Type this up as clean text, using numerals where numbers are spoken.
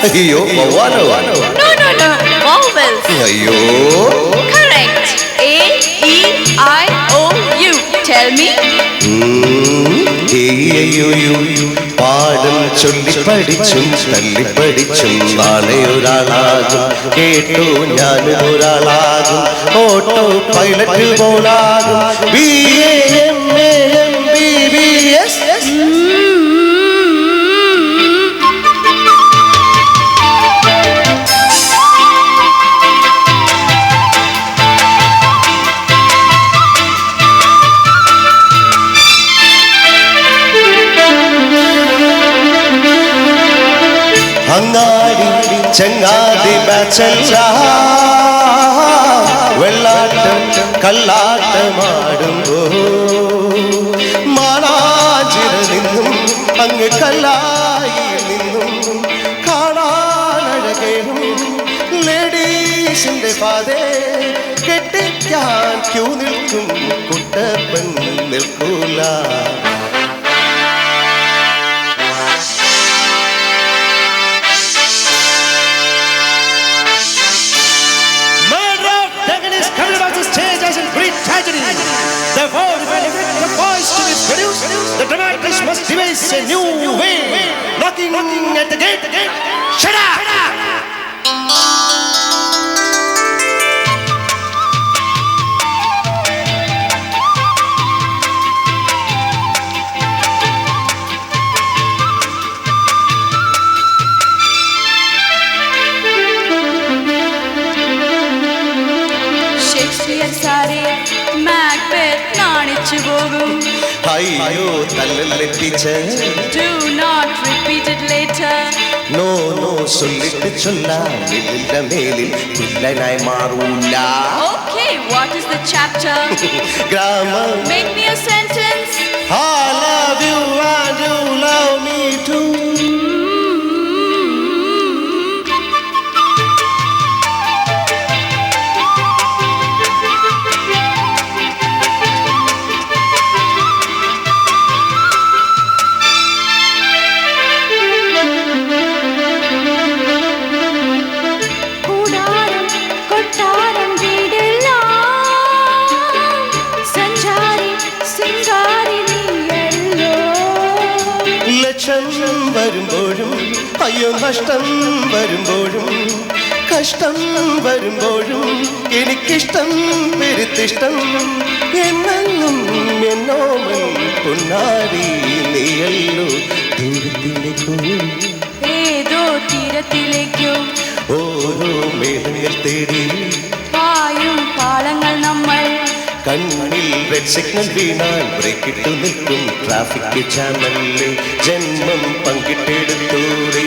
അയ്യോ വവ്വാലോ. No, no, no. Vowels. അയ്യോ. Correct. A, E, I, O, U. Tell me. പാടും ചൊല്ലി പഠിച്ചും തല്ലി പഠിച്ചും നാളെ ഒരാളാകും. കേട്ടോ ഞാനും ഒരാളാകും. ഓട്ടോ പൈലറ്റ് പോലാകും. BAMAMBBS. അങ്ങാടി ചങ്ങാതി ബാച്ചല്ല വെള്ളാട്ടം കല്ലാട്ടമാടുമ്പോ മാളാഞ്ചിറ നിന്നും അങ്ങ് കല്ലായി നിന്നും കാണാനഴകേറും ലേഡീസിന്റെ പാതേ കെട്ടിക്കാൻ ക്യൂ നിൽക്കും കുട്ടപ്പൻ നിൽക്കൂല. Therefore, if the voice to be produced, the dramatist must devise a new way. Knocking at the gate. Shut up! Shakespeare Saare Macbeth നാണിച്ചു പോകും. അയ്യോ തല്ലല്ലേ teacher. Do not repeat it later. No no ചൊല്ലിട്ട് ചൊല്ലാം ഇതിന്റെ മേലിൽ വില്ലനായി മാറൂല. Okay, what is the chapter? Grammar. Make me a sentence. I love you and you love me too. ലക്ഷം വരുമ്പോഴും അയ്യോ നഷ്ടം വരുമ്പോഴും കഷ്ടം വരുമ്പോഴും എനിക്കിഷ്ടം പെരുത്തിഷ്ടം എന്നും എന്നോമൻ പൊന്നാരി നീയല്ലോ ദൂരത്തിലേക്കോ ഏതോ തീരത്തിലേക്കോ ഓരോ മേഘങ്ങൾ തേടി പായും പാളങ്ങൾ നമ്മൾ കണ്ണിൽ റെഡ് സിഗ്നൽ വീണാൽ ബ്രേക്ക് ഇട്ടു നിൽക്കും ട്രാഫിക് ജാമല്ലേ ജന്മം പങ്കിട്ടെടുത്തോടെ